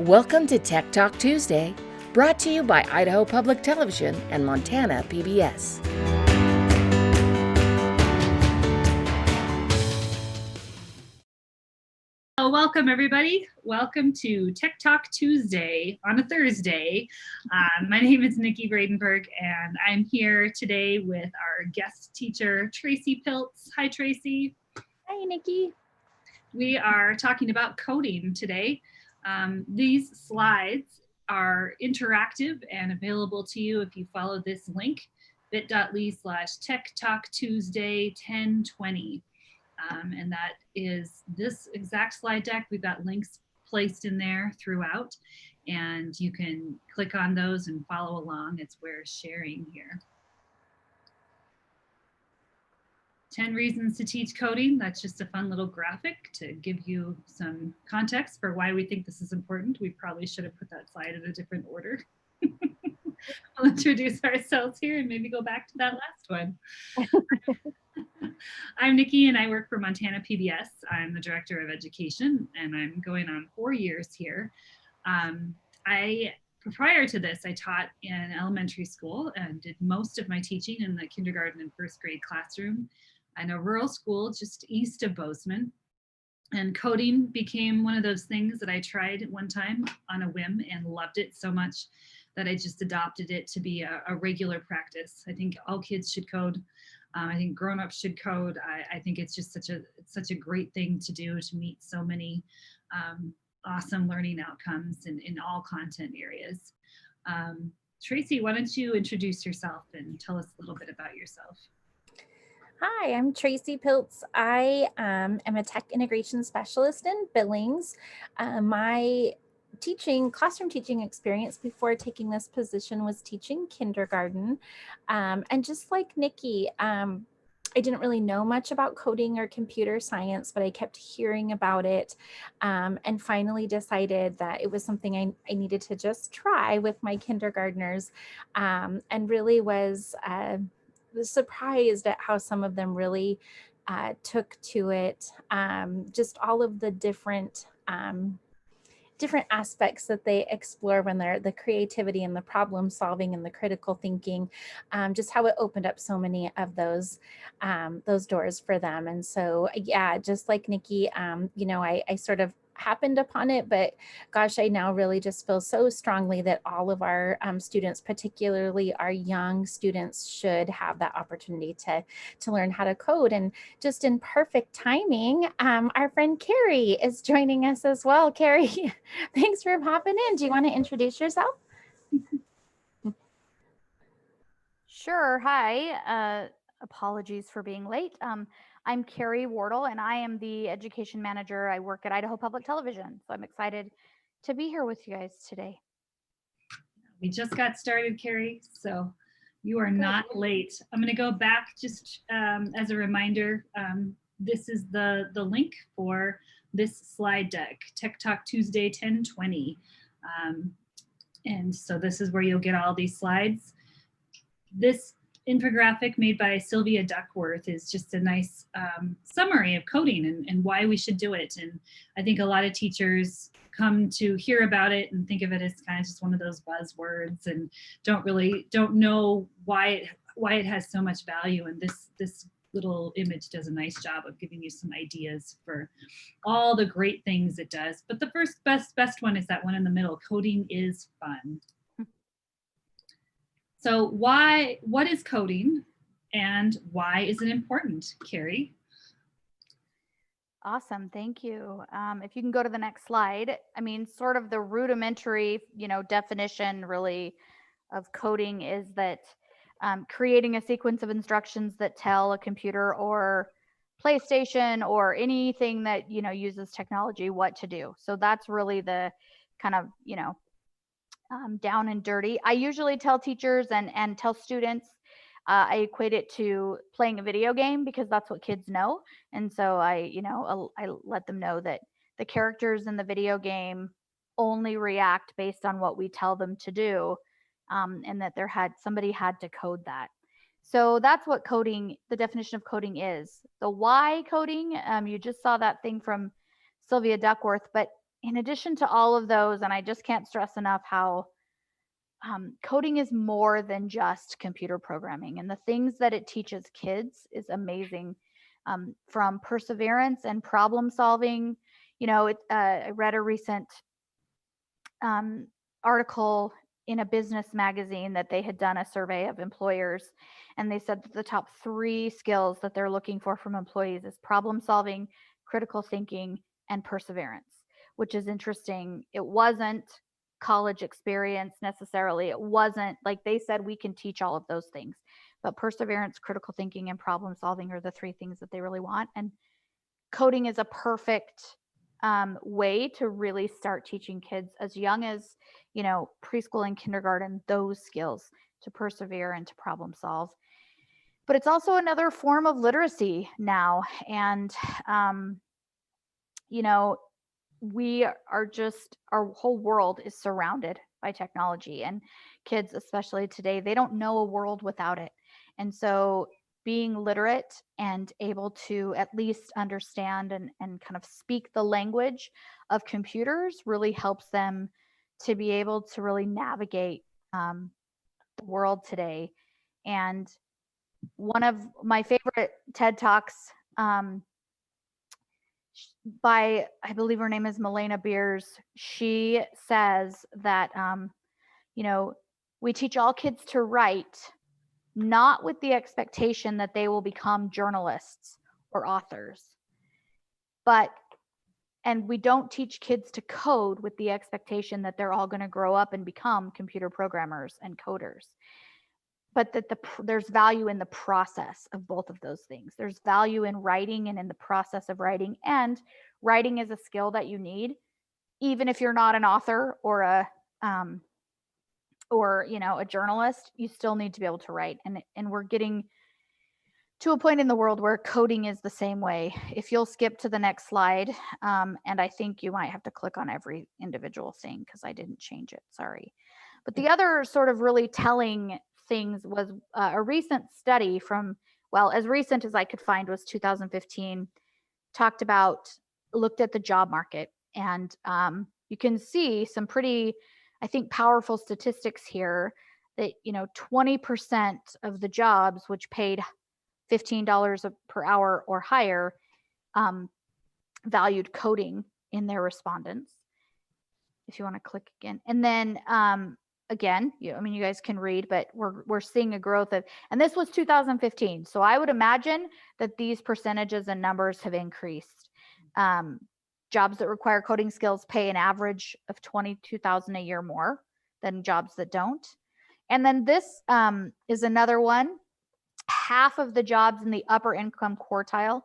Welcome to Tech Talk Tuesday, brought to you by Idaho Public Television and Montana PBS. Welcome, everybody. Welcome to Tech Talk Tuesday on a Thursday. My name is Nikki Bradenberg, and I'm here today with our guest teacher, Tracy Piltz. Hi, Tracy. Hi, Nikki. We are talking about coding today. These slides are interactive and available to you if you follow this link, bit.ly/techtalktuesday1020. And that is this exact slide deck. We've got links placed in there throughout, and you can click on those and follow along. It's where sharing here. 10 reasons to teach coding. That's just a fun little graphic to give you some context for why we think this is important. We probably should have put that slide in a different order. I'll introduce ourselves here and maybe go back to that last one. I'm Nikki and I work for Montana PBS. I'm the Director of Education and I'm going on 4 years here. Prior to this, I taught in elementary school and did most of my teaching in the kindergarten and first grade classroom in a rural school just east of Bozeman. And coding became one of those things that I tried one time on a whim and loved it so much that I just adopted it to be a regular practice. I think all kids should code. I think grown-ups should code. I think it's just such a great thing to do to meet so many awesome learning outcomes in all content areas. Tracy, why don't you introduce yourself and tell us a little bit about yourself? Hi, I'm Tracy Piltz. I am a tech integration specialist in Billings. My classroom teaching experience before taking this position was teaching kindergarten. And just like Nikki, I didn't really know much about coding or computer science, but I kept hearing about it and finally decided that it was something I needed to just try with my kindergartners, and really was surprised at how some of them really took to it. Just all of the different aspects that they explore when they're the creativity and the problem solving and the critical thinking, just how it opened up so many of those doors for them. And so, yeah, just like Nikki, I sort of happened upon it, but gosh, I now really just feel so strongly that all of our students, particularly our young students, should have that opportunity to learn how to code. And just in perfect timing, our friend Carrie is joining us as well. Carrie, thanks for popping in. Do you want to introduce yourself? Sure. Hi. Apologies for being late. I'm Carrie Wardle, and I am the education manager. I work at Idaho Public Television, so I'm excited to be here with you guys today. We just got started, Carrie, so you are not late. I'm going to go back just as a reminder. This is the link for this slide deck, Tech Talk Tuesday 1020. And so this is where you'll get all these slides. This infographic made by Sylvia Duckworth is just a nice summary of coding and why we should do it. And I think a lot of teachers come to hear about it and think of it as kind of just one of those buzzwords and don't know why it has so much value. And this little image does a nice job of giving you some ideas for all the great things it does. But the first best one is that one in the middle. Coding is fun. So what is coding and why is it important, Carrie? Awesome. Thank you. If you can go to the next slide, I mean, sort of the rudimentary, definition really of coding is that creating a sequence of instructions that tell a computer or PlayStation or anything that, uses technology what to do. So that's really the kind of, down and dirty. I usually tell teachers and tell students, I equate it to playing a video game because that's what kids know. And so I let them know that the characters in the video game only react based on what we tell them to do, and that somebody had to code that. So that's what coding, the definition of coding is. The why coding, you just saw that thing from Sylvia Duckworth, but in addition to all of those, and I just can't stress enough how coding is more than just computer programming, and the things that it teaches kids is amazing, from perseverance and problem solving. I read a recent article in a business magazine that they had done a survey of employers, and they said that the top 3 skills that they're looking for from employees is problem solving, critical thinking, and perseverance, which is interesting. It wasn't college experience necessarily. It wasn't like they said we can teach all of those things, but perseverance, critical thinking, and problem solving are the 3 things that they really want. And coding is a perfect way to really start teaching kids as young as, preschool and kindergarten, those skills to persevere and to problem solve. But it's also another form of literacy now. And, we are just, our whole world is surrounded by technology, and kids, especially today, they don't know a world without it. And so being literate and able to at least understand and kind of speak the language of computers really helps them to be able to really navigate the world today. And one of my favorite TED Talks by, I believe her name is Milena Beers, she says that, we teach all kids to write, not with the expectation that they will become journalists or authors, and we don't teach kids to code with the expectation that they're all going to grow up and become computer programmers and coders. But that there's value in the process of both of those things. There's value in writing and in the process of writing, and writing is a skill that you need, even if you're not an author or a journalist. You still need to be able to write, and we're getting to a point in the world where coding is the same way. If you'll skip to the next slide, and I think you might have to click on every individual thing because I didn't change it, sorry. But the other sort of really telling things was a recent study from, well, as recent as I could find was 2015, looked at the job market. And you can see some pretty, I think, powerful statistics here that, 20% of the jobs which paid $15 per hour or higher valued coding in their respondents. If you want to click again. And then again, you guys can read, but we're seeing a growth of, and this was 2015. So I would imagine that these percentages and numbers have increased. Jobs that require coding skills pay an average of $22,000 a year more than jobs that don't. And then this is another one. Half of the jobs in the upper income quartile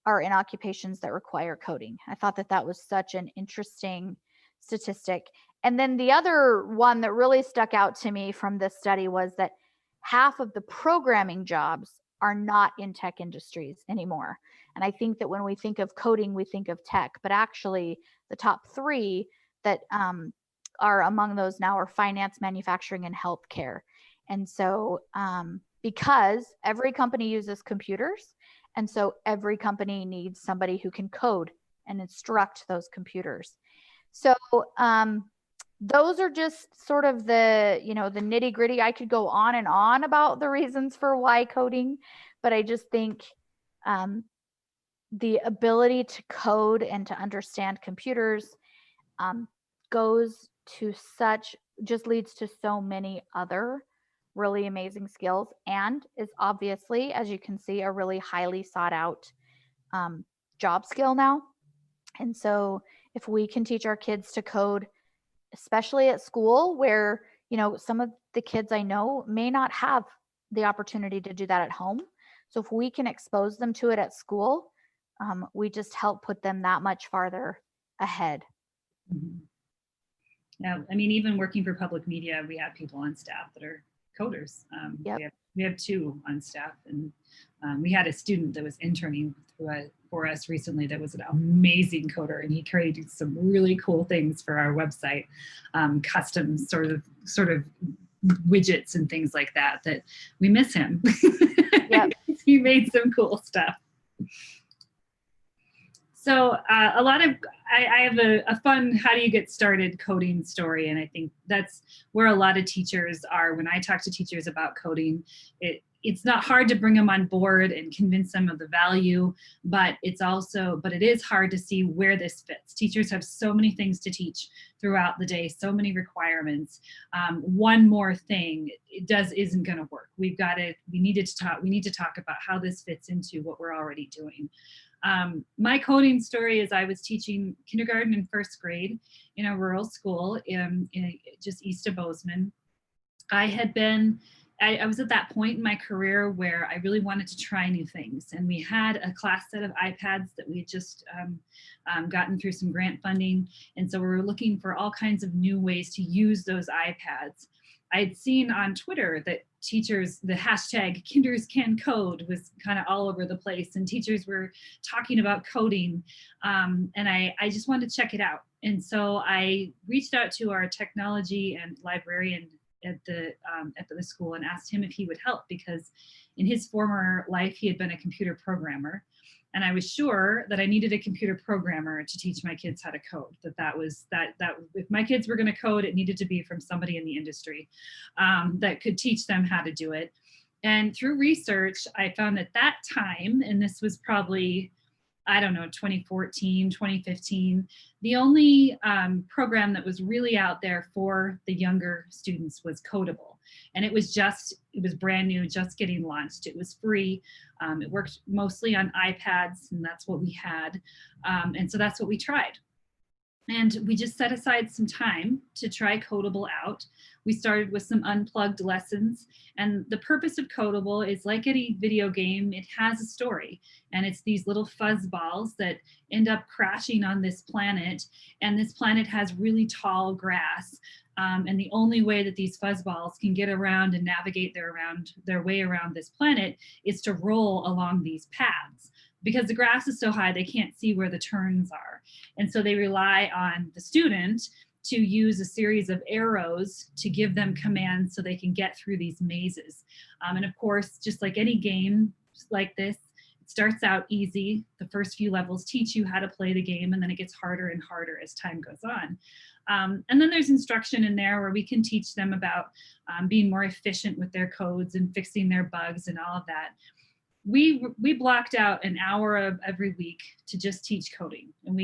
are in occupations that require coding. I thought that was such an interesting statistic. And then the other one that really stuck out to me from this study was that half of the programming jobs are not in tech industries anymore. And I think that when we think of coding, we think of tech, but actually the top 3 that are among those now are finance, manufacturing, and healthcare. And so because every company uses computers, and so every company needs somebody who can code and instruct those computers. So those are just sort of the, the nitty gritty. I could go on and on about the reasons for why coding, but I just think the ability to code and to understand computers just leads to so many other really amazing skills, and is obviously, as you can see, a really highly sought out job skill now. And so if we can teach our kids to code, especially at school where, some of the kids I know may not have the opportunity to do that at home. So if we can expose them to it at school, we just help put them that much farther ahead. Mm-hmm. Now, even working for public media, we have people on staff that are coders. Yep. We have 2 on staff, and we had a student that was interning for us recently that was an amazing coder, and he created some really cool things for our website, custom sort of widgets and things like that we miss him. Yep. He made some cool stuff. So a lot of, I have a fun, how do you get started coding story. And I think that's where a lot of teachers are. When I talk to teachers about coding, it's not hard to bring them on board and convince them of the value, but it is hard to see where this fits. Teachers have so many things to teach throughout the day, so many requirements. One more thing isn't going to work. We need to talk about how this fits into what we're already doing. My coding story is I was teaching kindergarten and first grade in a rural school in just east of Bozeman. I was at that point in my career where I really wanted to try new things. And we had a class set of iPads that we had just gotten through some grant funding. And so we were looking for all kinds of new ways to use those iPads. I had seen on Twitter that teachers, the hashtag Kinders Can Code was kind of all over the place, and teachers were talking about coding. And I just wanted to check it out. And so I reached out to our technology and librarian at the school and asked him if he would help, because in his former life, he had been a computer programmer. And I was sure that I needed a computer programmer to teach my kids how to code. That if my kids were going to code, it needed to be from somebody in the industry that could teach them how to do it. And through research, I found at that time, and this was probably, I don't know, 2014, 2015, the only program that was really out there for the younger students was Codeable. And it was brand new, just getting launched. It was free. It worked mostly on iPads, and that's what we had. And so that's what we tried. And we just set aside some time to try Codeable out. We started with some unplugged lessons. And the purpose of Codeable is, like any video game, it has a story. And it's these little fuzz balls that end up crashing on this planet. And this planet has really tall grass. And the only way that these fuzz balls can get around and navigate their way around this planet is to roll along these paths. Because the grass is so high, they can't see where the turns are. And so they rely on the student to use a series of arrows to give them commands so they can get through these mazes. And of course, just like any game like this, it starts out easy. The first few levels teach you how to play the game, and then it gets harder and harder as time goes on. And then there's instruction in there where we can teach them about being more efficient with their codes and fixing their bugs and all of that. We blocked out an hour of every week to just teach coding. And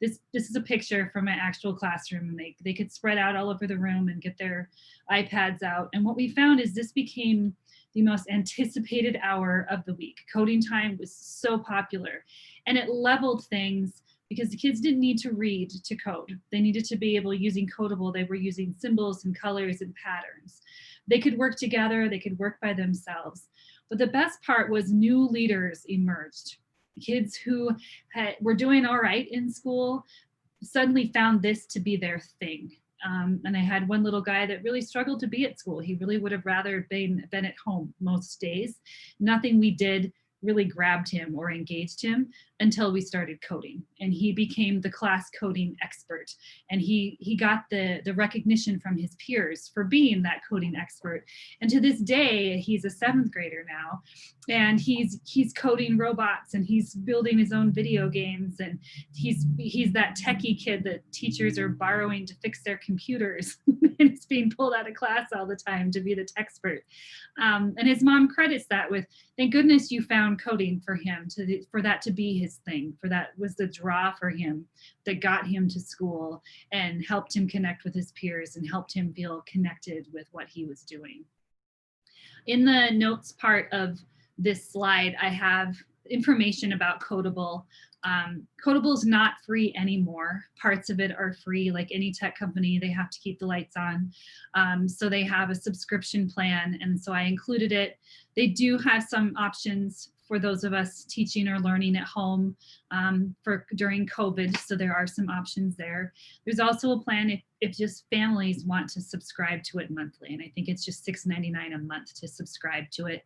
this is a picture from my actual classroom, and they could spread out all over the room and get their iPads out. And what we found is this became the most anticipated hour of the week. Coding time was so popular, and it leveled things because the kids didn't need to read to code. They needed to be able, using Codeable, they were using symbols and colors and patterns. They could work together, they could work by themselves. But the best part was new leaders emerged. Kids who were doing all right in school suddenly found this to be their thing. And I had one little guy that really struggled to be at school. He really would have rather been at home most days. Nothing we did really grabbed him or engaged him until we started coding, and he became the class coding expert. And he got the recognition from his peers for being that coding expert. And to this day, he's a 7th grader now, and he's coding robots, and he's building his own video games, and he's that techie kid that teachers are borrowing to fix their computers and he's being pulled out of class all the time to be the techspert. And his mom credits that with, thank goodness you found coding for him, for that to be his thing, for that was the draw for him that got him to school and helped him connect with his peers and helped him feel connected with what he was doing. In the notes part of this slide, I have information about Codeable. Codeable is not free anymore. Parts of it are free. Like any tech company, they have to keep the lights on. So they have a subscription plan, and so I included it. They do have some options for those of us teaching or learning at home during COVID, so there are some options there. There's also a plan if just families want to subscribe to it monthly, and I think it's just $6.99 a month to subscribe to it.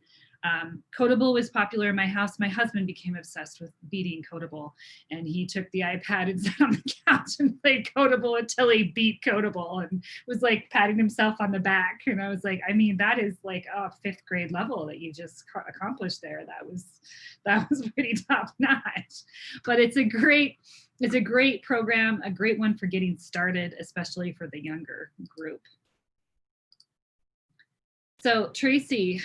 Codeable was popular in my house. My husband became obsessed with beating Codeable, and he took the iPad and sat on the couch and played Codeable until he beat Codeable and was like patting himself on the back. And I was like, I mean, that is like a 5th grade level that you just accomplished there. That was pretty top notch. But it's a great program, a great one for getting started, especially for the younger group. So Tracy,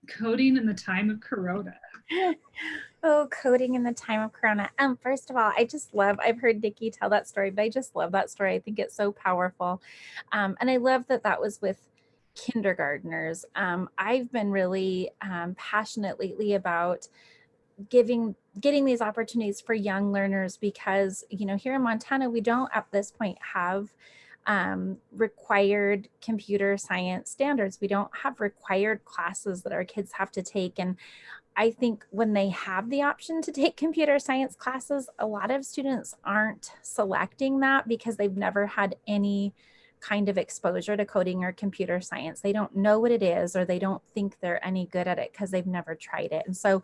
coding in the time of Corona. Oh, coding in the time of Corona. First of all, I've heard Nikki tell that story, but I just love that story. I think it's so powerful. And I love that that was with kindergartners. I've been really passionate lately about getting these opportunities for young learners because, you know, here in Montana, we don't at this point have required computer science standards. We don't have required classes that our kids have to take. And I think when they have the option to take computer science classes, a lot of students aren't selecting that because they've never had any kind of exposure to coding or computer science. They don't know what it is, or they don't think they're any good at it because they've never tried it. And so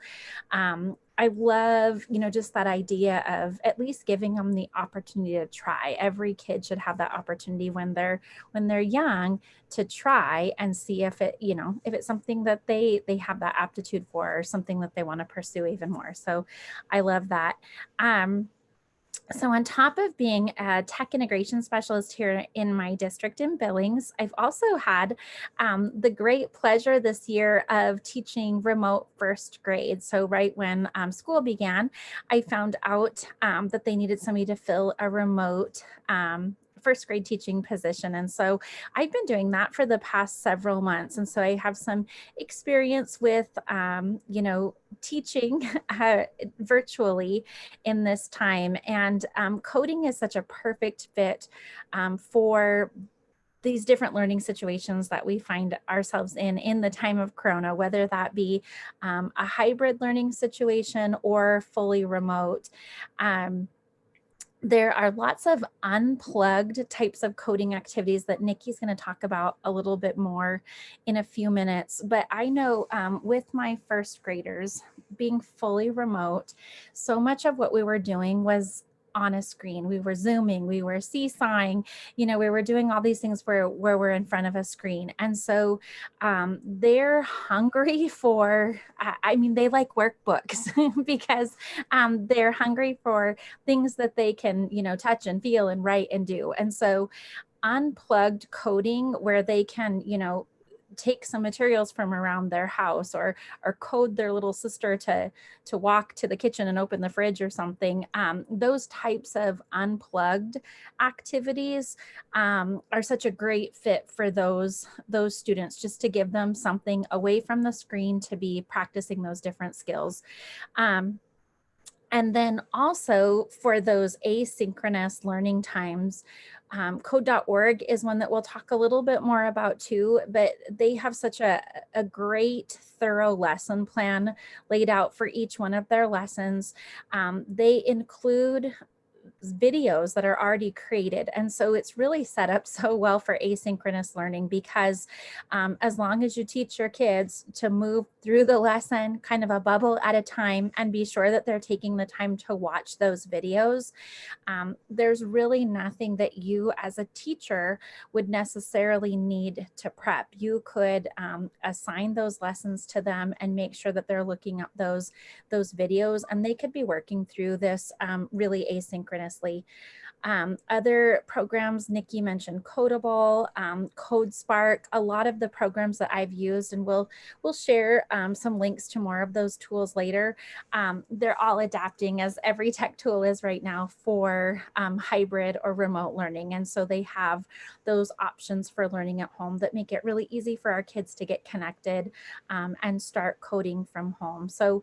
I love, you know, just that idea of at least giving them the opportunity to try. Every kid should have that opportunity when they're young to try and see if it, you know, if it's something that they have that aptitude for, or something that they want to pursue even more. So I love that. So on top of being a tech integration specialist here in my district in Billings, I've also had the great pleasure this year of teaching remote 1st grade. So right when school began, I found out that they needed somebody to fill a remote 1st grade teaching position. And so I've been doing that for the past several months. And so I have some experience with, you know, teaching virtually in this time. And coding is such a perfect fit for these different learning situations that we find ourselves in the time of Corona, whether that be a hybrid learning situation or fully remote. There are lots of unplugged types of coding activities that Nikki's going to talk about a little bit more in a few minutes. But I know with my 1st graders being fully remote, so much of what we were doing was on a screen. We were Zooming, we were seesawing, you know, we were doing all these things where we're in front of a screen. And so they're hungry for, I mean, they like workbooks because they're hungry for things that they can, you know, touch and feel and write and do. And so unplugged coding where they can, you know, take some materials from around their house or code their little sister to walk to the kitchen and open the fridge or something. Those types of unplugged activities are such a great fit for those students, just to give them something away from the screen to be practicing those different skills. And then also for those asynchronous learning times, Code.org is one that we'll talk a little bit more about too, but they have such a great, thorough lesson plan laid out for each one of their lessons. They include videos that are already created. And so it's really set up so well for asynchronous learning because as long as you teach your kids to move through the lesson kind of a bubble at a time and be sure that they're taking the time to watch those videos, there's really nothing that you as a teacher would necessarily need to prep. You could assign those lessons to them and make sure that they're looking at those videos, and they could be working through this really asynchronously. Other programs, Nikki mentioned Codeable, CodeSpark, a lot of the programs that I've used, and we'll share some links to more of those tools later. They're all adapting, as every tech tool is right now, for hybrid or remote learning. And so they have those options for learning at home that make it really easy for our kids to get connected and start coding from home. So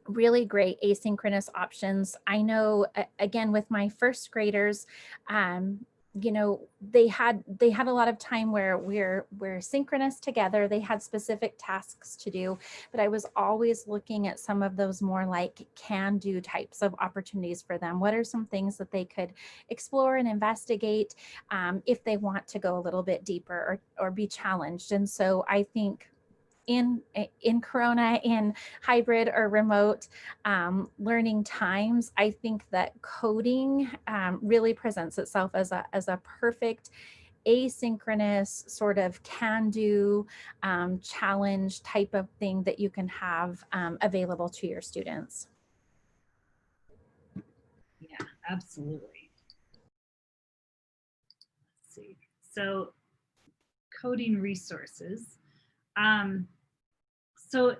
really great asynchronous options. I know, again, with my 1st graders, you know, they had a lot of time where we're synchronous together. They had specific tasks to do, but I was always looking at some of those more like can-do types of opportunities for them. What are some things that they could explore and investigate if they want to go a little bit deeper or be challenged? And so I think in Corona, in hybrid or remote learning times, I think that coding really presents itself as a perfect asynchronous sort of can-do challenge type of thing that you can have available to your students. Yeah, absolutely. Let's see. So coding resources. So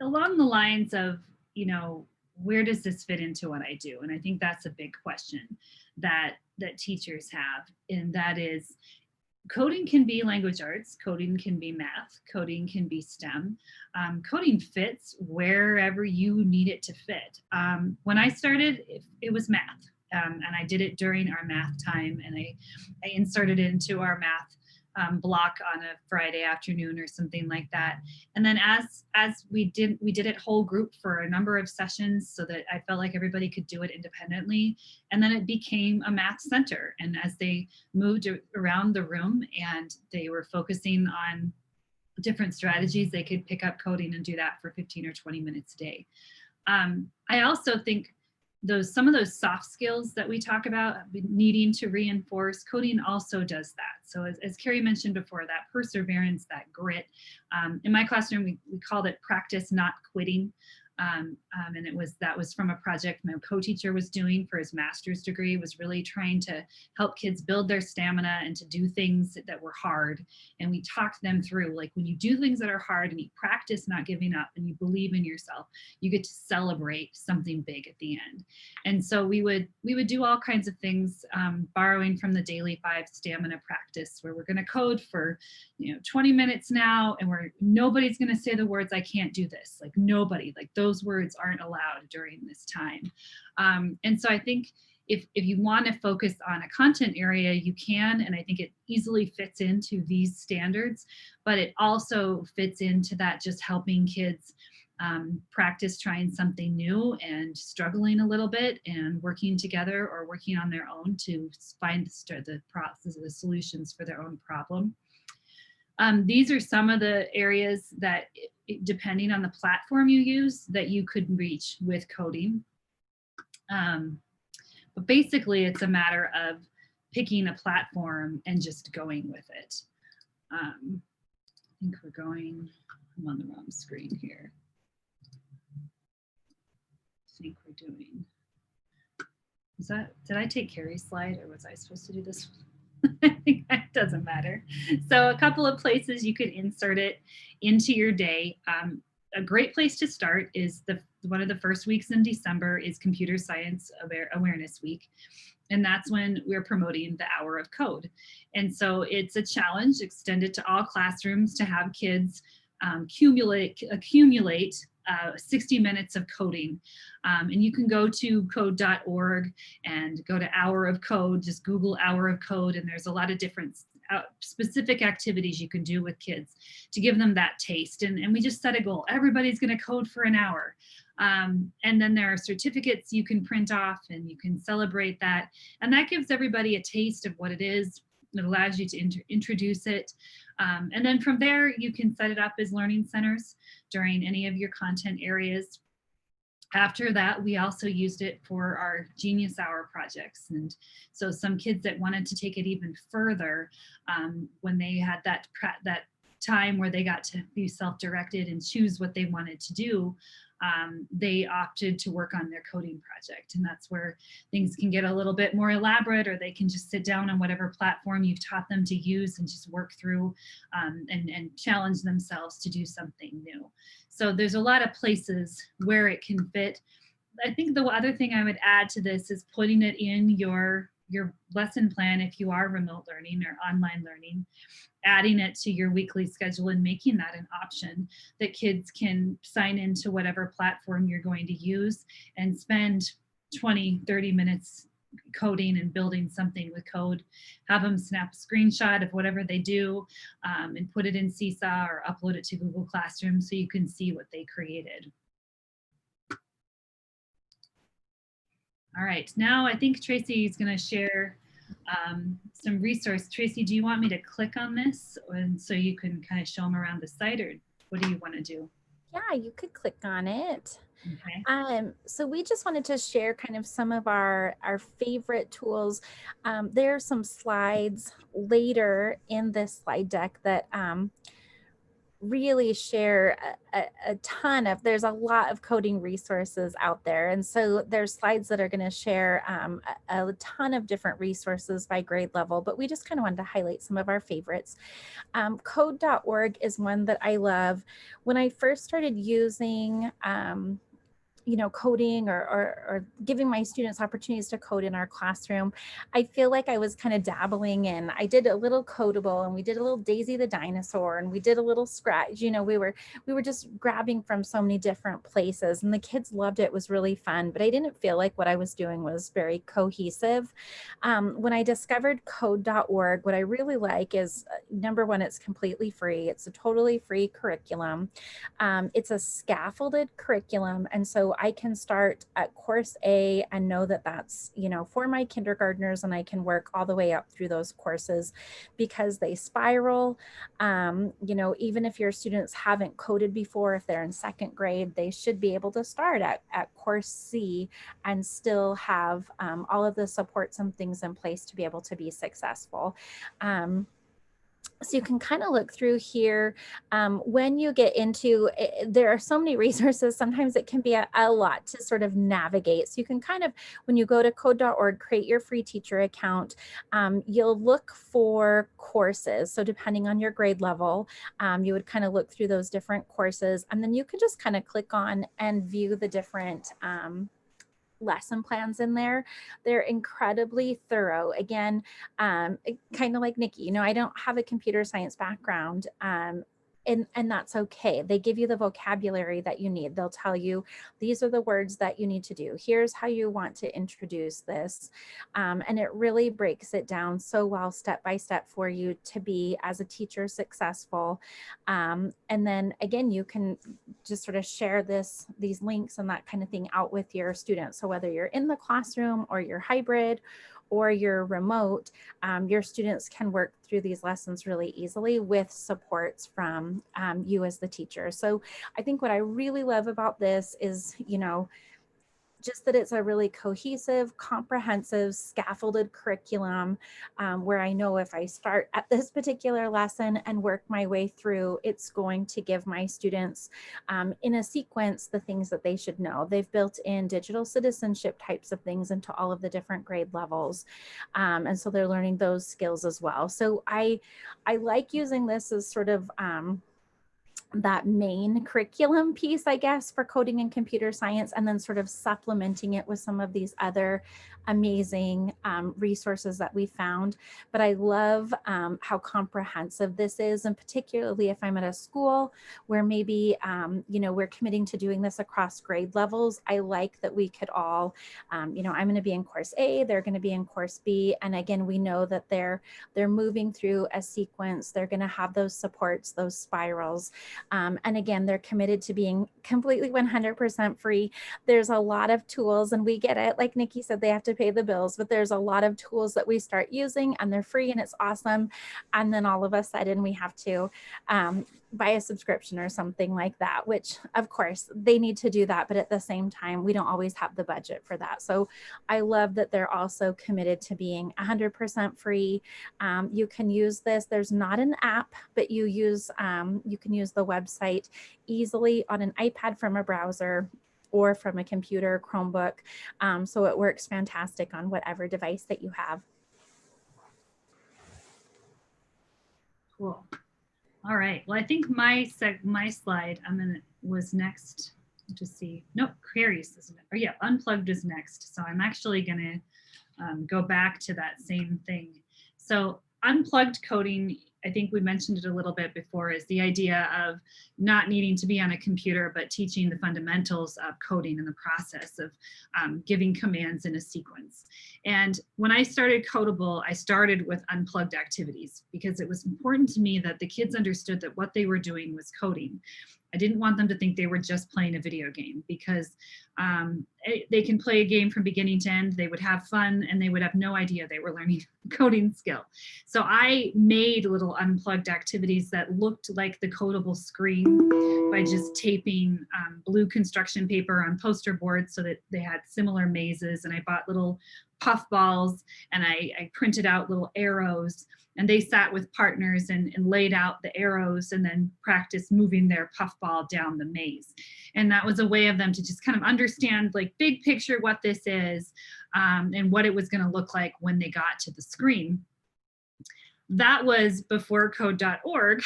along the lines of, you know, where does this fit into what I do? And I think that's a big question that teachers have, and that is, coding can be language arts, coding can be math, coding can be STEM. Coding fits wherever you need it to fit. When I started, it was math, and I did it during our math time, and I inserted it into our math block on a Friday afternoon or something like that. And then as we did it whole group for a number of sessions so that I felt like everybody could do it independently. And then it became a math center. And as they moved around the room and they were focusing on different strategies, they could pick up coding and do that for 15 or 20 minutes a day. I also think some of those soft skills that we talk about needing to reinforce, coding also does that. So as Carrie mentioned before, that perseverance, that grit. In my classroom, we called it practice not quitting. And that was from a project my co-teacher was doing for his master's degree, was really trying to help kids build their stamina and to do things that were hard. And we talked them through, like, when you do things that are hard and you practice not giving up and you believe in yourself, you get to celebrate something big at the end. And so we would do all kinds of things, borrowing from the Daily 5 stamina practice, where we're going to code for 20 minutes now, and nobody's going to say the words "I can't do this." Like, nobody, like, those words aren't allowed during this time. And so I think if you want to focus on a content area, you can, and I think it easily fits into these standards, but it also fits into that, just helping kids practice trying something new and struggling a little bit and working together or working on their own to find the process of the solutions for their own problem. These are some of the areas that, depending on the platform you use, that you could reach with coding. But basically, it's a matter of picking a platform and just going with it. I think I'm on the wrong screen here. I think we're doing, did I take Carrie's slide, or was I supposed to do this one? I think that doesn't matter. So a couple of places you could insert it into your day. A great place to start is one of the first weeks in December is Computer Science Awareness Week. And that's when we're promoting the Hour of Code. And so it's a challenge extended to all classrooms to have kids accumulate 60 minutes of coding. And you can go to code.org and go to Hour of Code, just Google Hour of Code, and there's a lot of different specific activities you can do with kids to give them that taste. And we just set a goal. Everybody's going to code for an hour. And then there are certificates you can print off and you can celebrate that. And that gives everybody a taste of what it is. It allows you to introduce it. And then from there, you can set it up as learning centers during any of your content areas. After that, we also used it for our Genius Hour projects. And so some kids that wanted to take it even further, when they had that time where they got to be self-directed and choose what they wanted to do, they opted to work on their coding project. And that's where things can get a little bit more elaborate, or they can just sit down on whatever platform you've taught them to use and just work through and challenge themselves to do something new. So there's a lot of places where it can fit. I think the other thing I would add to this is putting it in your lesson plan if you are remote learning or online learning, adding it to your weekly schedule and making that an option that kids can sign into whatever platform you're going to use and spend 20, 30 minutes coding and building something with code. Have them snap a screenshot of whatever they do and put it in Seesaw or upload it to Google Classroom so you can see what they created. All right, now I think Tracy is going to share some resource. Tracy, do you want me to click on this and so you can kind of show them around the site, or What do you want to do? Yeah, you could click on it. Okay. So we just wanted to share kind of some of our favorite tools. There are some slides later in this slide deck that really share a ton of, there's a lot of coding resources out there. And so there's slides that are going to share a ton of different resources by grade level, but we just kind of wanted to highlight some of our favorites. Code.org is one that I love. When I first started using coding or giving my students opportunities to code in our classroom, I feel like I was kind of dabbling in. I did a little Codable, and we did a little Daisy the dinosaur, and we did a little Scratch. We were just grabbing from so many different places, and the kids loved it. It was really fun, but I didn't feel like what I was doing was very cohesive. When I discovered Code.org, what I really like is, number one, it's completely free. It's a totally free curriculum. It's a scaffolded curriculum, and so I can start at course A and know that that's, for my kindergartners, and I can work all the way up through those courses because they spiral. Even if your students haven't coded before, if they're in second grade, they should be able to start at course C and still have all of the supports and things in place to be able to be successful. So you can kind of look through here. When you get into it, there are so many resources. Sometimes it can be a lot to sort of navigate. So you can kind of, when you go to code.org, create your free teacher account. You'll look for courses. So depending on your grade level, you would kind of look through those different courses, and then you can just kind of click on and view the different lesson plans in there. They're incredibly thorough. Again, kind of like Nikki, I don't have a computer science background. And that's okay. They give you the vocabulary that you need. They'll tell you, these are the words that you need to do. Here's how you want to introduce this. And it really breaks it down so well, step by step, for you to be, as a teacher, successful. And then again, you can just sort of share these links and that kind of thing out with your students. So whether you're in the classroom or you're hybrid or you're remote, your students can work through these lessons really easily with supports from you as the teacher. So I think what I really love about this is, just that it's a really cohesive, comprehensive, scaffolded curriculum, where I know if I start at this particular lesson and work my way through, it's going to give my students in a sequence the things that they should know. They've built in digital citizenship types of things into all of the different grade levels. And so they're learning those skills as well. So I like using this as sort of that main curriculum piece, I guess, for coding and computer science, and then sort of supplementing it with some of these other amazing resources that we found. But I love how comprehensive this is, and particularly if I'm at a school where maybe, we're committing to doing this across grade levels. I like that we could all, I'm going to be in course A, they're going to be in course B. And again, we know that they're moving through a sequence. They're going to have those supports, those spirals. And again, they're committed to being completely 100% free. There's a lot of tools, and we get it. Like Nikki said, they have to pay the bills, but there's a lot of tools that we start using and they're free and it's awesome. And then all of a sudden we have to buy a subscription or something like that, which of course they need to do that. But at the same time, we don't always have the budget for that. So I love that they're also committed to being 100% free. You can use this. There's not an app, but you can use the website easily on an iPad from a browser or from a computer, Chromebook. So it works fantastic on whatever device that you have. Cool. All right. Well, I think my slide was next to see. Nope, Carrie's is next. Oh yeah, Unplugged is next. So I'm actually gonna go back to that same thing. So unplugged coding, I think we mentioned it a little bit before, is the idea of not needing to be on a computer, but teaching the fundamentals of coding and the process of giving commands in a sequence. And when I started Codable, I started with unplugged activities because it was important to me that the kids understood that what they were doing was coding. I didn't want them to think they were just playing a video game, because they can play a game from beginning to end. They would have fun and they would have no idea they were learning coding skill. So I made little unplugged activities that looked like the codable screen by just taping blue construction paper on poster boards so that they had similar mazes. And I bought little puff balls, and I printed out little arrows, and they sat with partners and laid out the arrows and then practiced moving their puffball down the maze. And that was a way of them to just kind of understand, like, big picture what this is, and what it was going to look like when they got to the screen. That was before Code.org,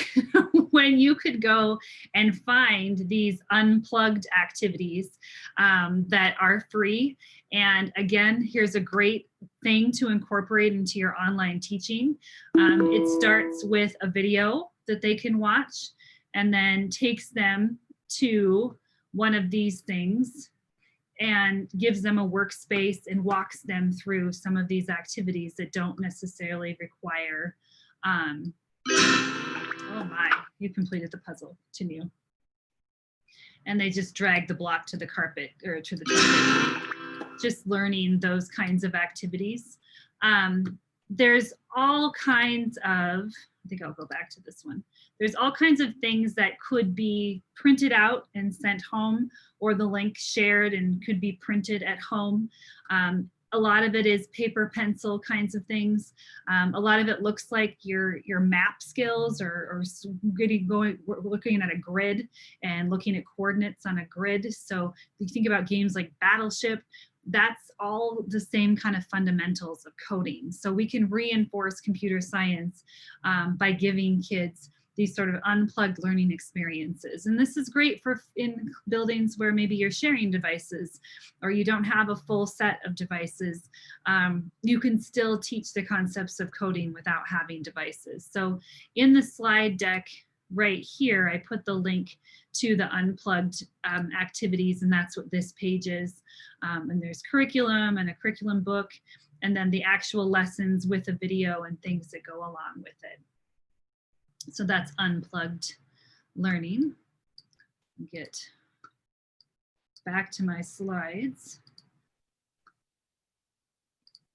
when you could go and find these unplugged activities that are free. And again, here's a great thing to incorporate into your online teaching. It starts with a video that they can watch, and then takes them to one of these things and gives them a workspace and walks them through some of these activities that don't necessarily require oh my, you completed the puzzle, to you. And they just drag the block to the carpet or to the carpet. Just learning those kinds of activities. There's all kinds of, I think I'll go back to this one. There's all kinds of things that could be printed out and sent home, or the link shared and could be printed at home. A lot of it is paper pencil kinds of things. A lot of it looks like your map skills, or looking at a grid and looking at coordinates on a grid. So if you think about games like Battleship, that's all the same kind of fundamentals of coding. So we can reinforce computer science by giving kids these sort of unplugged learning experiences. And this is great for in buildings where maybe you're sharing devices or you don't have a full set of devices. You can still teach the concepts of coding without having devices. So in the slide deck right here, I put the link to the unplugged activities, and that's what this page is. And there's curriculum and a curriculum book, and then the actual lessons with a video and things that go along with it. So that's unplugged learning. Get back to my slides.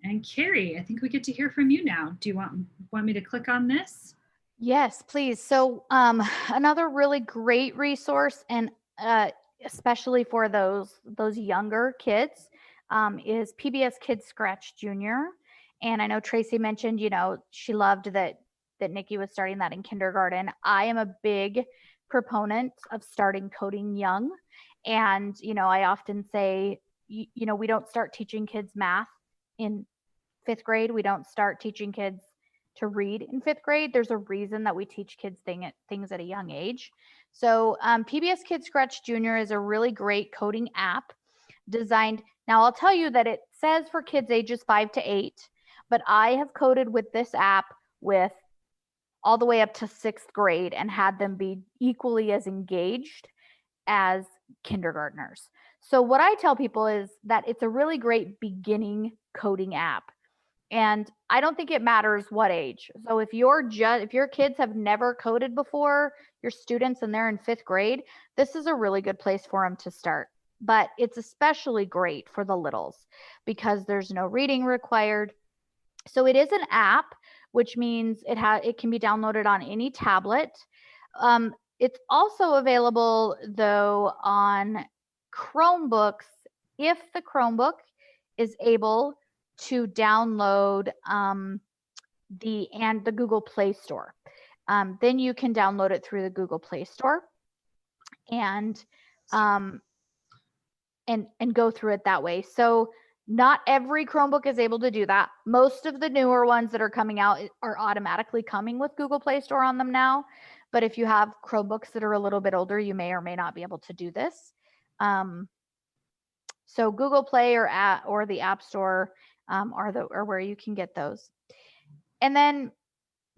And Carrie, I think we get to hear from you now. Do you want me to click on this? Yes, please. So another really great resource, and especially for those younger kids, is PBS Kids Scratch Junior. And I know Tracy mentioned, she loved that Nikki was starting that in kindergarten. I am a big proponent of starting coding young. And, I often say, we don't start teaching kids math in 5th grade. We don't start teaching kids to read in 5th grade. There's a reason that we teach kids things at a young age. So PBS Kids Scratch Junior is a really great coding app designed. Now I'll tell you that it says for kids ages 5 to 8, but I have coded with this app with all the way up to 6th grade and had them be equally as engaged as kindergartners. So what I tell people is that it's a really great beginning coding app. And I don't think it matters what age. So if your kids have never coded before, your students, and they're in 5th grade, this is a really good place for them to start. But it's especially great for the littles because there's no reading required. So it is an app, which means it can be downloaded on any tablet. It's also available though on Chromebooks if the Chromebook is able to download the Google Play Store. Then you can download it through the Google Play Store and go through it that way. So not every Chromebook is able to do that. Most of the newer ones that are coming out are automatically coming with Google Play Store on them now. But if you have Chromebooks that are a little bit older, you may or may not be able to do this. So Google Play or the App Store are where you can get those. And then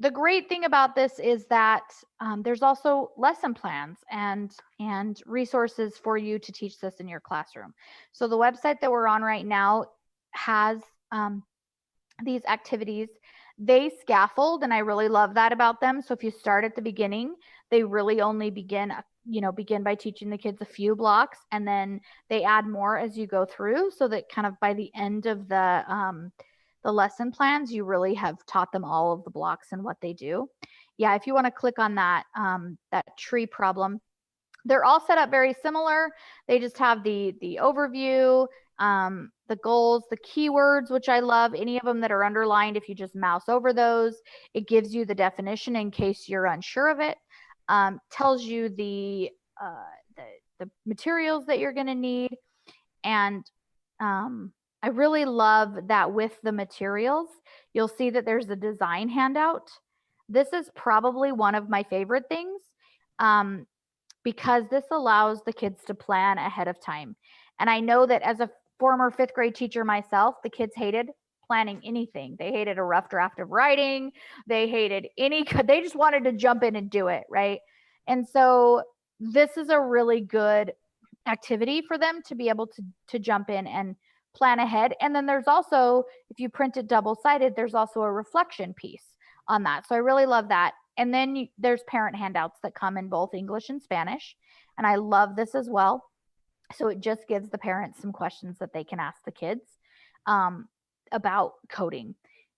the great thing about this is that there's also lesson plans and resources for you to teach this in your classroom. So the website that we're on right now has these activities, they scaffold, and I really love that about them. So if you start at the beginning, they really only begin by teaching the kids a few blocks, and then they add more as you go through, so that kind of by the end of the lesson plans, you really have taught them all of the blocks and what they do. Yeah, if you want to click on that that tree problem, they're all set up very similar. They just have the overview, the goals, the keywords, which I love. Any of them that are underlined, if you just mouse over those, it gives you the definition in case you're unsure of it. Tells you the materials that you're going to need. And I really love that with the materials, you'll see that there's a design handout. This is probably one of my favorite things. Because this allows the kids to plan ahead of time. And I know that as a former 5th grade teacher myself, the kids hated planning anything. They hated a rough draft of writing. They hated they just wanted to jump in and do it, right? And so this is a really good activity for them to be able to jump in and plan ahead. And then there's also, if you print it double-sided, there's also a reflection piece on that. So I really love that. And then there's parent handouts that come in both English and Spanish. And I love this as well. So it just gives the parents some questions that they can ask the kids about coding.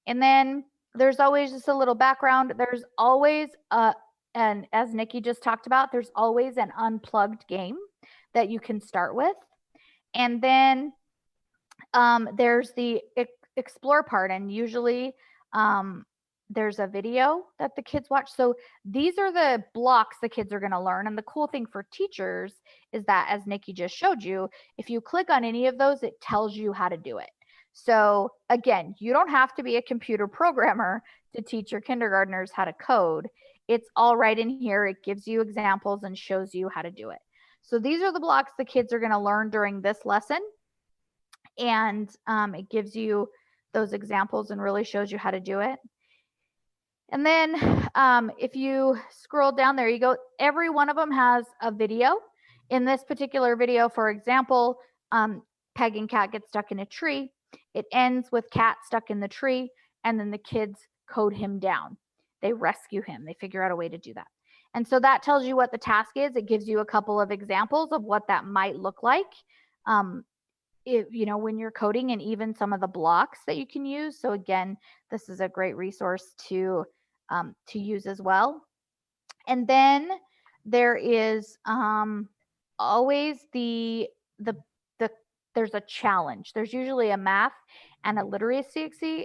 And then there's always just a little background. There's always, and as Nikki just talked about, there's always an unplugged game that you can start with. And then there's the explore part. And usually, there's a video that the kids watch. So these are the blocks the kids are going to learn. And the cool thing for teachers is that, as Nikki just showed you, if you click on any of those, it tells you how to do it. So again, you don't have to be a computer programmer to teach your kindergartners how to code. It's all right in here. It gives you examples and shows you how to do it. So these are the blocks the kids are going to learn during this lesson. And it gives you those examples and really shows you how to do it. And then if you scroll down, there you go. Every one of them has a video. In this particular video, for example, Peg and Cat get stuck in a tree. It ends with Cat stuck in the tree, and then the kids code him down. They rescue him. They figure out a way to do that. And so that tells you what the task is. It gives you a couple of examples of what that might look like. When you're coding, and even some of the blocks that you can use. So again, this is a great resource to use as well. And then there is always there's a challenge. There's usually a math and a literacy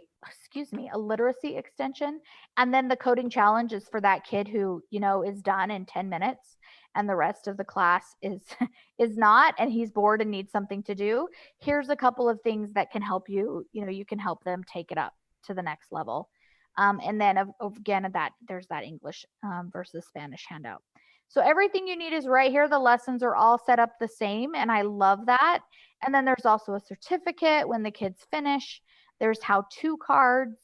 extension. And then the coding challenge is for that kid who, is done in 10 minutes and the rest of the class is not, and he's bored and needs something to do. Here's a couple of things that can help you, you can help them take it up to the next level. And then again, there's that English versus Spanish handout. So everything you need is right here. The lessons are all set up the same, and I love that. And then there's also a certificate when the kids finish. There's how-to cards.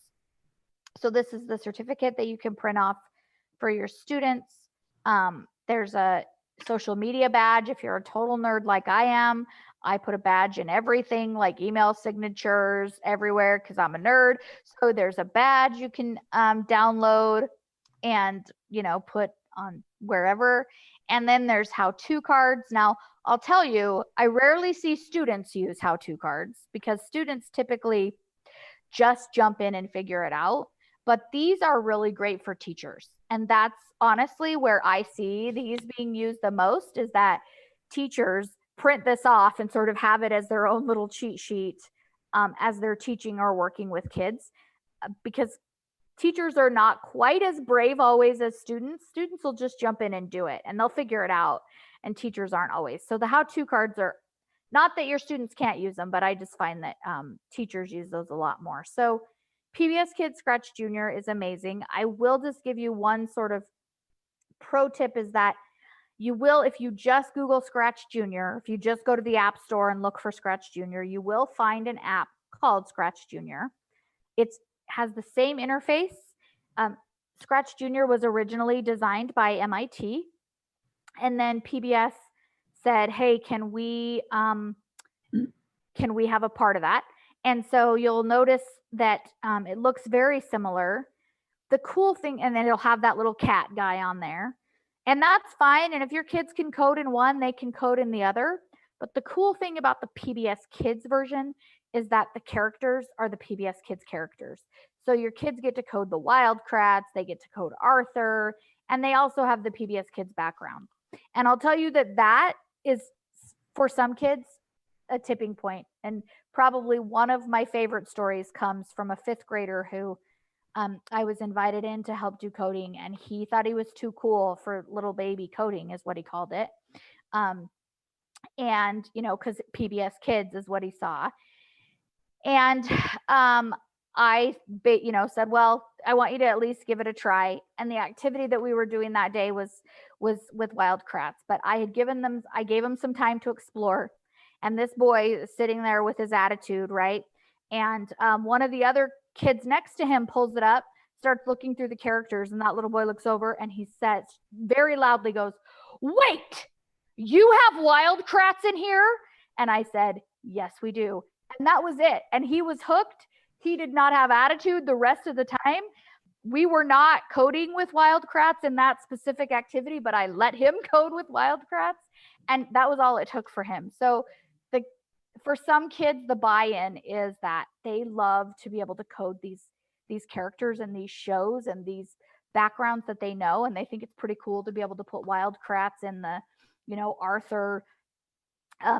So this is the certificate that you can print off for your students. There's a social media badge. If you're a total nerd like I am, I put a badge in everything, like email signatures everywhere, because I'm a nerd. So there's a badge you can download and, put on wherever. And then there's how-to cards. Now, I'll tell you, I rarely see students use how-to cards because students typically just jump in and figure it out. But these are really great for teachers. And that's honestly where I see these being used the most, is that teachers print this off and sort of have it as their own little cheat sheet as they're teaching or working with kids, because teachers are not quite as brave always as students. Students will just jump in and do it and they'll figure it out, and teachers aren't always. So the how-to cards are not that your students can't use them, but I just find that teachers use those a lot more. So PBS Kids Scratch Junior is amazing. I will just give you one sort of pro tip, is that you will, if you just Google Scratch Junior, if you just go to the App Store and look for Scratch Junior, you will find an app called Scratch Junior. It has the same interface. Scratch Junior was originally designed by MIT, and then PBS said, hey, can we have a part of that? And so you'll notice that it looks very similar. The cool thing, and then it'll have that little cat guy on there, and that's fine. And if your kids can code in one, they can code in the other. But the cool thing about the PBS Kids version is that the characters are the PBS Kids characters. So your kids get to code the Wildcrats, they get to code Arthur, and they also have the PBS Kids background. And I'll tell you that that is, for some kids, a tipping point. And probably one of my favorite stories comes from a fifth grader who I was invited in to help do coding, and he thought he was too cool for little baby coding, is what he called it. And, you know, because PBS Kids is what he saw. And I, you know, said, well, I want you to at least give it a try. And the activity that we were doing that day was with Wildcrats, but I gave him some time to explore. And this boy is sitting there with his attitude, right? And one of the other kids next to him pulls it up, starts looking through the characters, and that little boy looks over and he says very loudly, goes, "Wait, you have Wildcrats in here?" And I said, "Yes, we do." And that was it. And he was hooked. He did not have attitude the rest of the time. We were not coding with Wildcrats in that specific activity, but I let him code with Wildcrats. And that was all it took for him. So for some kids, the buy-in is that they love to be able to code these characters and these shows and these backgrounds that they know. And they think it's pretty cool to be able to put Wildcrats in the, you know, Arthur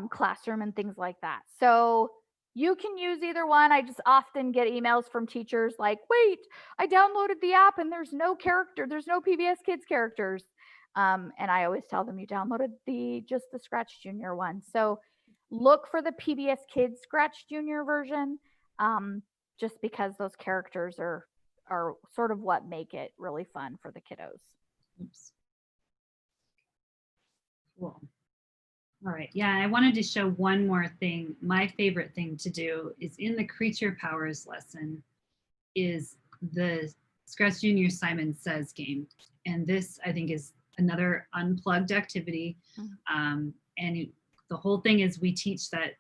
classroom and things like that. So you can use either one. I just often get emails from teachers like, "Wait, I downloaded the app and there's no PBS Kids characters." And I always tell them, you downloaded just the Scratch Junior one. So look for the PBS Kids Scratch Junior version, just because those characters are sort of what make it really fun for the kiddos. Oops. Cool. All right. Yeah, I wanted to show one more thing. My favorite thing to do is in the Creature Powers lesson is the Scratch Junior Simon Says game. And this, I think, is another unplugged activity. And the whole thing is we teach that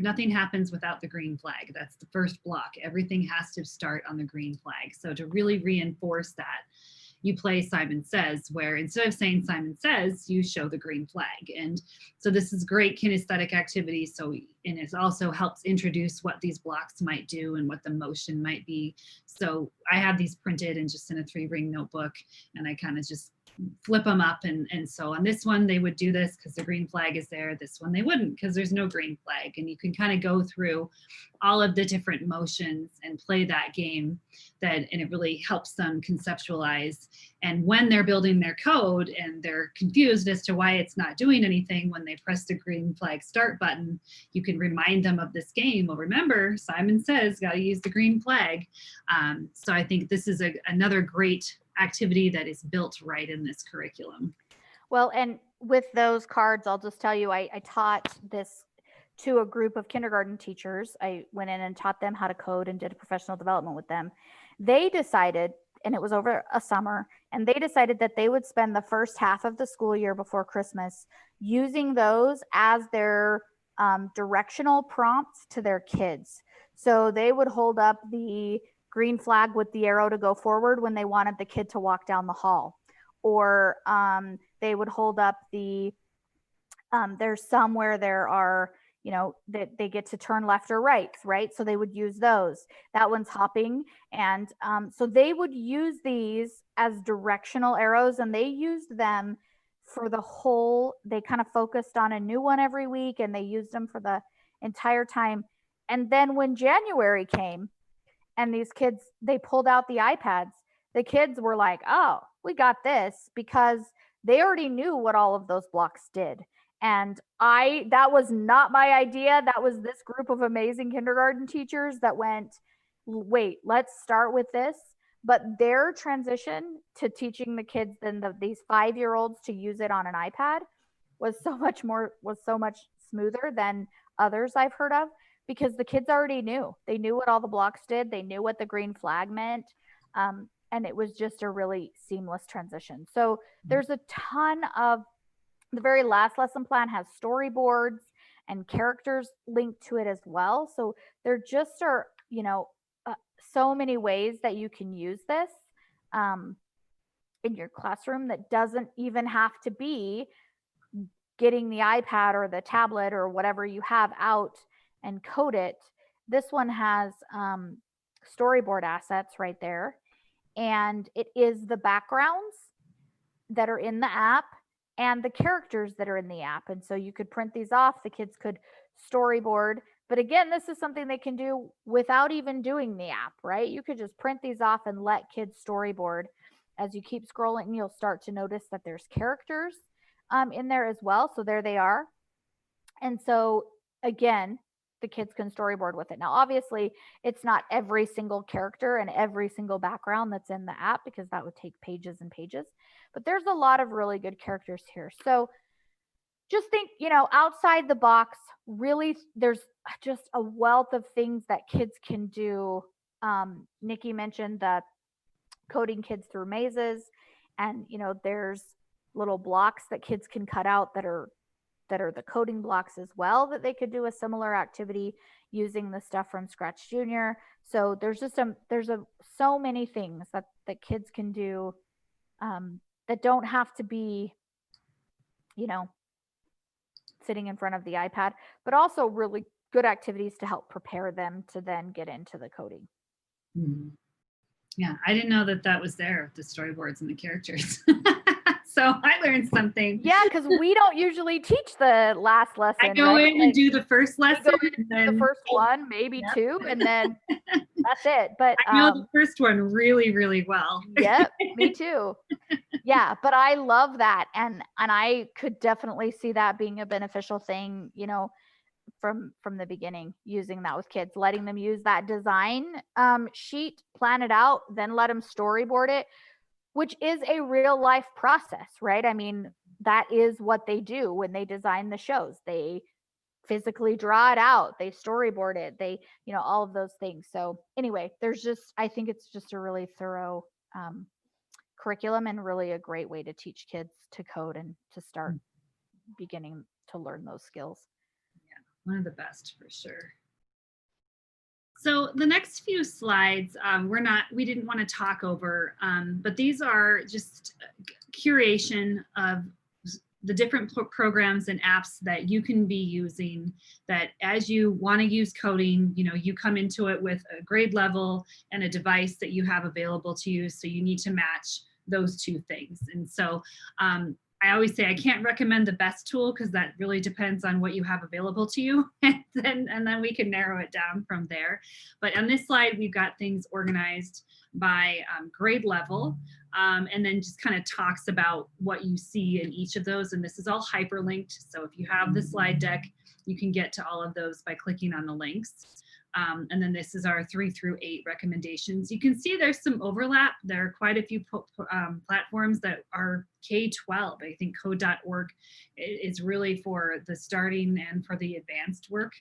nothing happens without the green flag. That's the first block. Everything has to start on the green flag. So to really reinforce that, you play Simon Says, where instead of saying Simon Says, you show the green flag. And so this is great kinesthetic activity. And it also helps introduce what these blocks might do and what the motion might be. So I have these printed and just in a 3-ring notebook, and I kind of just flip them up. And so on this one, they would do this because the green flag is there. This one, they wouldn't because there's no green flag. And you can kind of go through all of the different motions and play that game and it really helps them conceptualize. And when they're building their code and they're confused as to why it's not doing anything, when they press the green flag start button, you can remind them of this game. Well, remember, Simon Says, got to use the green flag. So I think this is another great activity that is built right in this curriculum. Well, and with those cards, I'll just tell you, I taught this to a group of kindergarten teachers. I went in and taught them how to code and did a professional development with them. They decided, and it was over a summer, and they decided that they would spend the first half of the school year before Christmas using those as their directional prompts to their kids. So they would hold up the green flag with the arrow to go forward when they wanted the kid to walk down the hall. Or they would hold up there's some where there are, you know, that they get to turn left or right? So they would use those. That one's hopping. And so they would use these as directional arrows, and they used them for they kind of focused on a new one every week, and they used them for the entire time. And then when January came, and these kids, they pulled out the iPads, the kids were like, "Oh, we got this," because they already knew what all of those blocks did. And that was not my idea. That was this group of amazing kindergarten teachers that went, "Wait, let's start with this." But their transition to teaching the kids these 5-year-olds to use it on an iPad was so much smoother than others I've heard of, because the kids already knew. They knew what all the blocks did. They knew what the green flag meant. And it was just a really seamless transition. So there's a ton of, the very last lesson plan has storyboards and characters linked to it as well. So there just are, you know, so many ways that you can use this in your classroom that doesn't even have to be getting the iPad or the tablet or whatever you have out and code it. This one has storyboard assets right there, and it is the backgrounds that are in the app and the characters that are in the app. And so you could print these off, the kids could storyboard. But again, this is something they can do without even doing the app, right? You could just print these off and let kids storyboard. As you keep scrolling, you'll start to notice that there's characters in there as well. So there they are. And so again, the kids can storyboard with it. Now, obviously, it's not every single character and every single background that's in the app, because that would take pages and pages. But there's a lot of really good characters here. So just think, outside the box, really, there's just a wealth of things that kids can do. Nikki mentioned that coding kids through mazes, and there's little blocks that kids can cut out that are the coding blocks as well, that they could do a similar activity using the stuff from Scratch Junior. So there's just so many things that kids can do that don't have to be sitting in front of the iPad, but also really good activities to help prepare them to then get into the coding. Mm-hmm. Yeah, I didn't know that was there, the storyboards and the characters. So I learned something. Yeah, because we don't usually teach the last lesson. I go in and do the first lesson. And then, the first one, maybe two, and then that's it. But I know the first one really, really well. Yep, me too. Yeah, but I love that, and I could definitely see that being a beneficial thing, from the beginning, using that with kids, letting them use that design sheet, plan it out, then let them storyboard it, which is a real life process, right? I mean, that is what they do when they design the shows. They physically draw it out, they storyboard it, they, all of those things. So anyway, I think it's just a really thorough curriculum, and really a great way to teach kids to code and to start beginning to learn those skills. Yeah, one of the best for sure. So the next few slides, we didn't want to talk over, but these are just curation of the different programs and apps that you can be using, that as you want to use coding, you come into it with a grade level and a device that you have available to you. So you need to match those two things. And so I always say I can't recommend the best tool, because that really depends on what you have available to you, and then we can narrow it down from there. But on this slide, we've got things organized by grade level, and then just kind of talks about what you see in each of those. And this is all hyperlinked. So if you have the slide deck, you can get to all of those by clicking on the links. And then this is our 3 through 8 recommendations. You can see there's some overlap. There are quite a few platforms that are K-12. I think Codeorg is really for the starting and for the advanced work.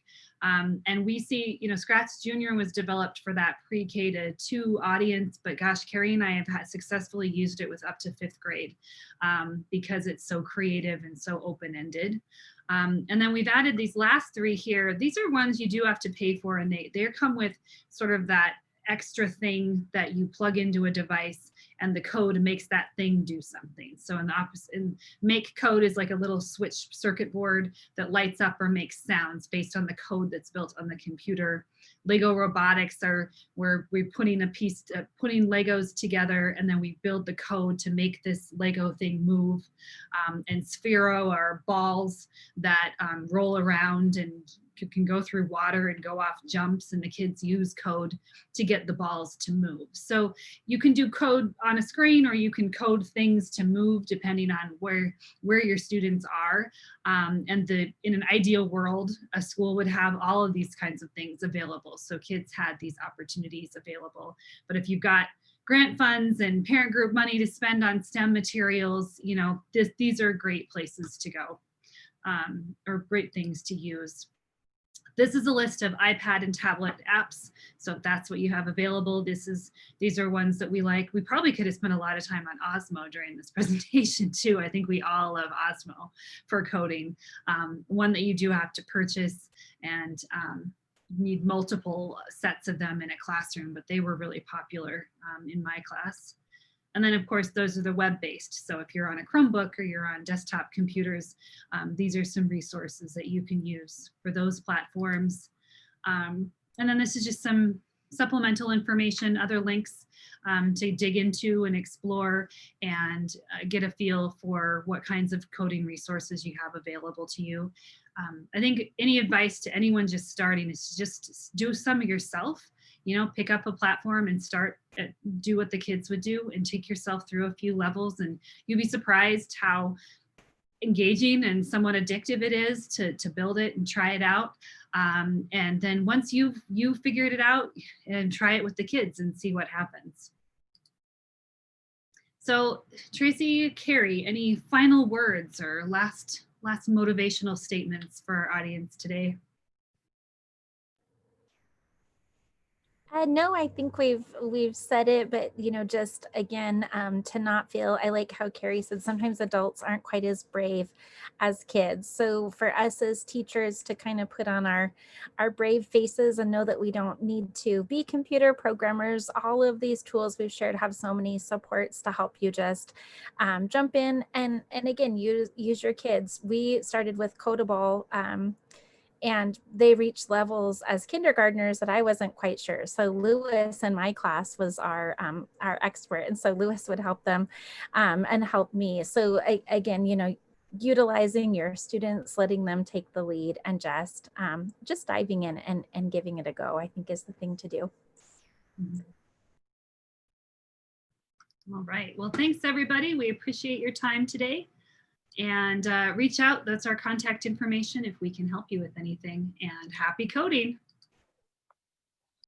And we see, Scratch Junior was developed for that pre-K to 2 audience, but gosh, Carrie and I have successfully used it with up to 5th grade because it's so creative and so open-ended. And then we've added these last 3 here. These are ones you do have to pay for, and they come with sort of that extra thing that you plug into a device, and the code makes that thing do something. So in Make Code is like a little switch circuit board that lights up or makes sounds based on the code that's built on the computer. Lego Robotics are where we're putting Legos together, and then we build the code to make this Lego thing move. And Sphero are balls that roll around and can go through water and go off jumps, and the kids use code to get the balls to move. So you can do code on a screen, or you can code things to move depending on where your students are. And in an ideal world, a school would have all of these kinds of things available, so kids had these opportunities available. But if you've got grant funds and parent group money to spend on STEM materials, these are great places to go, or great things to use. This is a list of iPad and tablet apps. So if that's what you have available, these are ones that we like. We probably could have spent a lot of time on Osmo during this presentation too. I think we all love Osmo for coding. One that you do have to purchase, and need multiple sets of them in a classroom, but they were really popular in my class. And then of course, those are the web-based. So if you're on a Chromebook or you're on desktop computers, these are some resources that you can use for those platforms. And then this is just some supplemental information, other links to dig into and explore and get a feel for what kinds of coding resources you have available to you. I think any advice to anyone just starting is to just do some yourself. You know, pick up a platform and start do what the kids would do and take yourself through a few levels, and you'll be surprised how engaging and somewhat addictive it is to build it and try it out. And then once you've figured it out, and try it with the kids and see what happens. So Tracy, Carrie, any final words or last motivational statements for our audience today? No, I think we've said it, but just again, to not feel. I like how Carrie said sometimes adults aren't quite as brave as kids. So for us as teachers to kind of put on our brave faces and know that we don't need to be computer programmers. All of these tools we've shared have so many supports to help you just jump in and again use your kids. We started with Codeorg. And they reached levels as kindergartners that I wasn't quite sure. So Lewis in my class was our expert, and so Lewis would help them and help me. So again, utilizing your students, letting them take the lead, and just diving in and giving it a go, I think is the thing to do. All right. Well, thanks everybody. We appreciate your time today. And reach out. That's our contact information if we can help you with anything. And happy coding.